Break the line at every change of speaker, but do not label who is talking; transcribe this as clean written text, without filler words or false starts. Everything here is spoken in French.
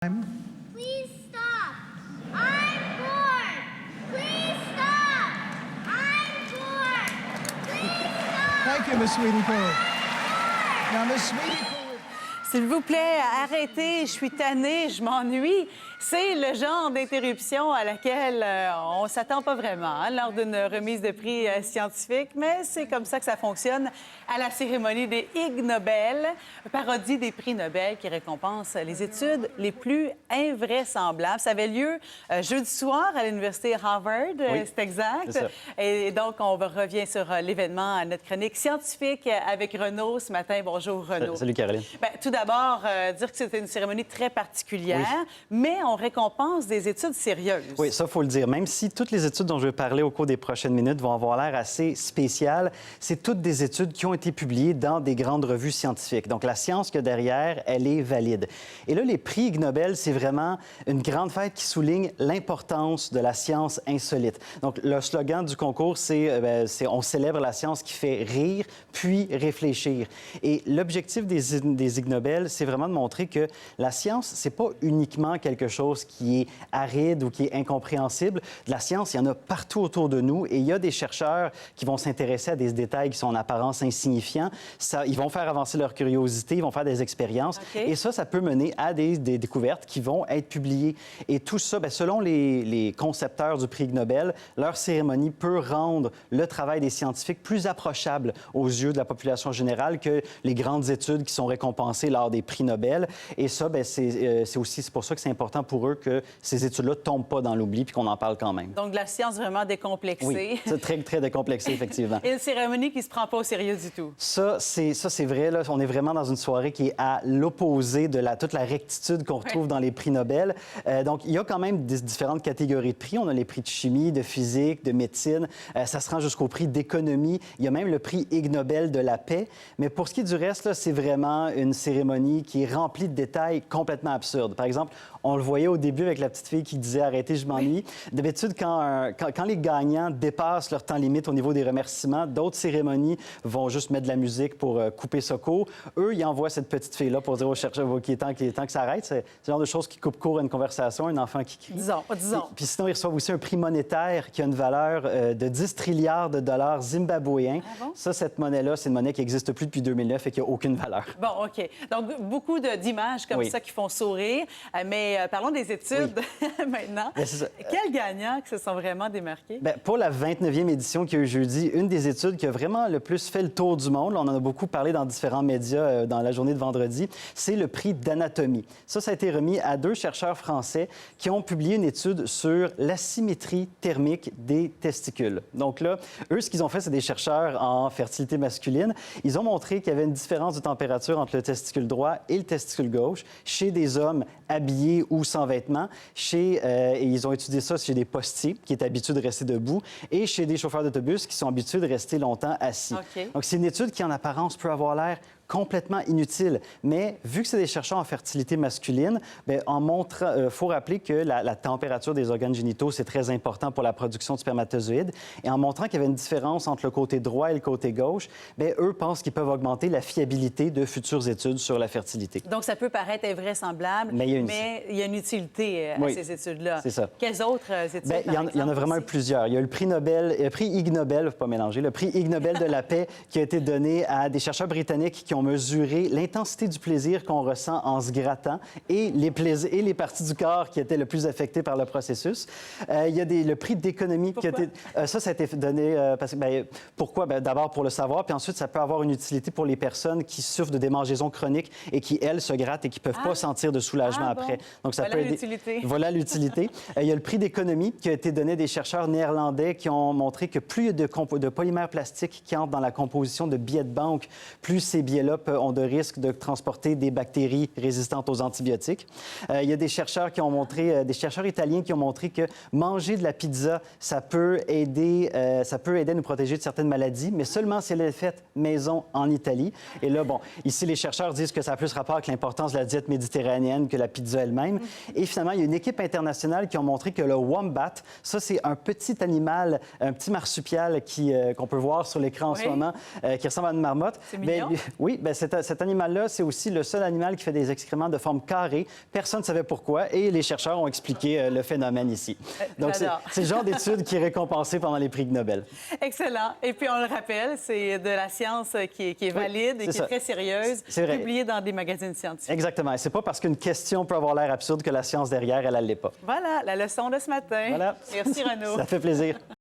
Please stop. I'm bored. Please stop. I'm bored. Please stop.
Thank you, Miss Sweetie Cole. Now, Miss Sweetie Cole.
S'il vous plaît, arrêtez, je suis tannée, je m'ennuie. C'est le genre d'interruption à laquelle on ne s'attend pas vraiment lors d'une remise de prix scientifique, mais c'est comme ça que ça fonctionne à la cérémonie des Ig Nobel, parodie des prix Nobel qui récompense les études les plus invraisemblables. Ça avait lieu jeudi soir à l'Université Harvard, c'est exact.
C'est ça.
Et donc, on revient sur l'événement à notre chronique scientifique avec Renaud ce matin. Bonjour, Renaud.
Salut, Caroline.
Bien, tout d'abord, dire que c'était une cérémonie très particulière, mais on récompense des études sérieuses.
Oui, ça, il faut le dire. Même si toutes les études dont je vais parler au cours des prochaines minutes vont avoir l'air assez spéciales, c'est toutes des études qui ont été publiées dans des grandes revues scientifiques. Donc, la science qu'il y a derrière, elle est valide. Et là, les prix Ig Nobel, c'est vraiment une grande fête qui souligne l'importance de la science insolite. Donc, le slogan du concours, c'est on célèbre la science qui fait rire, puis réfléchir. Et l'objectif des Ig Nobel, c'est vraiment de montrer que la science, c'est pas uniquement quelque chose qui est aride ou qui est incompréhensible. De la science, il y en a partout autour de nous et il y a des chercheurs qui vont s'intéresser à des détails qui sont en apparence insignifiants. Ils vont faire avancer leur curiosité, ils vont faire des expériences et ça peut mener à des découvertes qui vont être publiées. Et tout ça, selon les concepteurs du prix Ig Nobel, leur cérémonie peut rendre le travail des scientifiques plus approchable aux yeux de la population générale que les grandes études qui sont récompensées lors des prix Nobel. Et ça, c'est pour ça que c'est important pour eux que ces études-là ne tombent pas dans l'oubli puis qu'on en parle quand même.
Donc, de la science vraiment décomplexée.
Oui, c'est très, très décomplexé, effectivement.
Et une cérémonie qui ne se prend pas au sérieux du tout.
Ça, c'est vrai. Là, on est vraiment dans une soirée qui est à l'opposé de toute la rectitude qu'on retrouve dans les prix Nobel. Donc, il y a quand même différentes catégories de prix. On a les prix de chimie, de physique, de médecine. Ça se rend jusqu'au prix d'économie. Il y a même le prix Ig Nobel de la paix. Mais pour ce qui est du reste, là, c'est vraiment une cérémonie qui est remplie de détails complètement absurdes. Par exemple, on le voyait au début avec la petite fille qui disait « Arrêtez, je m'ennuie ». D'habitude, quand les gagnants dépassent leur temps limite au niveau des remerciements, d'autres cérémonies vont juste mettre de la musique pour couper ce cours. Eux, ils envoient cette petite fille-là pour dire aux chercheurs qu'il est temps que ça arrête. C'est le genre de choses qui coupent court à une conversation, un enfant qui crie.
Disons.
Puis sinon, ils reçoivent aussi un prix monétaire qui a une valeur de 10 trilliards de dollars zimbabwéens.
Ah bon?
Ça, cette monnaie-là, c'est une monnaie qui n'existe plus depuis 2009 et qui n'a aucune valeur.
Bon, OK. Donc, beaucoup d'images comme ça qui font sourire. Mais parlons des études maintenant.
Bien, c'est ça.
Quels gagnants qui se sont vraiment démarqués?
Bien, pour la 29e édition qui a eu jeudi, une des études qui a vraiment le plus fait le tour du monde, on en a beaucoup parlé dans différents médias dans la journée de vendredi, c'est le prix d'anatomie. Ça a été remis à 2 chercheurs français qui ont publié une étude sur l'asymétrie thermique des testicules. Donc là, eux, ce qu'ils ont fait, c'est des chercheurs en fertilité masculine. Ils ont montré qu'il y avait une différence de température entre le testicule droit et le testicule gauche chez des hommes habillés ou sans vêtements. Et ils ont étudié ça chez des postiers qui étaient habitués de rester debout et chez des chauffeurs d'autobus qui sont habitués de rester longtemps assis.
OK.
Donc, c'est une étude qui, en apparence, peut avoir l'air complètement inutile. Mais vu que c'est des chercheurs en fertilité masculine, faut rappeler que la température des organes génitaux, c'est très important pour la production de spermatozoïdes. Et en montrant qu'il y avait une différence entre le côté droit et le côté gauche, eux pensent qu'ils peuvent augmenter la fiabilité de futures études sur la fertilité.
Donc, ça peut paraître invraisemblable, mais il y a une utilité à ces études-là.
C'est ça.
Quelles autres études,
Il y en a vraiment plusieurs. Il y a le prix Nobel, le prix Ig Nobel, faut pas mélanger, le prix Ig Nobel de la paix qui a été donné à des chercheurs britanniques qui ont mesuré l'intensité du plaisir qu'on ressent en se grattant et les parties du corps qui étaient le plus affectées par le processus. Il y a le prix d'économie qui a été... ça a été donné parce que... pourquoi? D'abord pour le savoir, puis ensuite, ça peut avoir une utilité pour les personnes qui souffrent de démangeaisons chroniques et qui, elles, se grattent et qui ne peuvent pas sentir de soulagement après. Donc, ça peut aider...
l'utilité.
Voilà l'utilité. Il y a le prix d'économie qui a été donné à des chercheurs néerlandais qui ont montré que plus il y a de polymères plastiques qui entrent dans la composition de billets de banque, plus ces billets-là ont de risques de transporter des bactéries résistantes aux antibiotiques. Il y a des chercheurs des chercheurs italiens qui ont montré que manger de la pizza, ça peut aider à nous protéger de certaines maladies, mais seulement si elle est faite maison en Italie. Et là, ici, les chercheurs disent que ça a plus rapport avec l'importance de la diète méditerranéenne que la pizza elle-même. Et finalement, il y a une équipe internationale qui a montré que le wombat, ça, c'est un petit animal, un petit marsupial qu'on peut voir sur l'écran en ce moment, qui ressemble à une marmotte.
C'est mignon.
Oui, bien, cet animal-là, c'est aussi le seul animal qui fait des excréments de forme carrée. Personne ne savait pourquoi et les chercheurs ont expliqué le phénomène ici. Donc, c'est le genre d'étude qui est récompensé pendant les prix Nobel.
Excellent. Et puis, on le rappelle, c'est de la science qui est valide et qui est très sérieuse, publiée dans des magazines scientifiques.
Exactement. Et c'est pas parce qu'une question peut avoir l'air absurde que la science derrière, elle l'est pas.
Voilà, la leçon de ce matin.
Voilà.
Merci, Renaud.
Ça fait plaisir.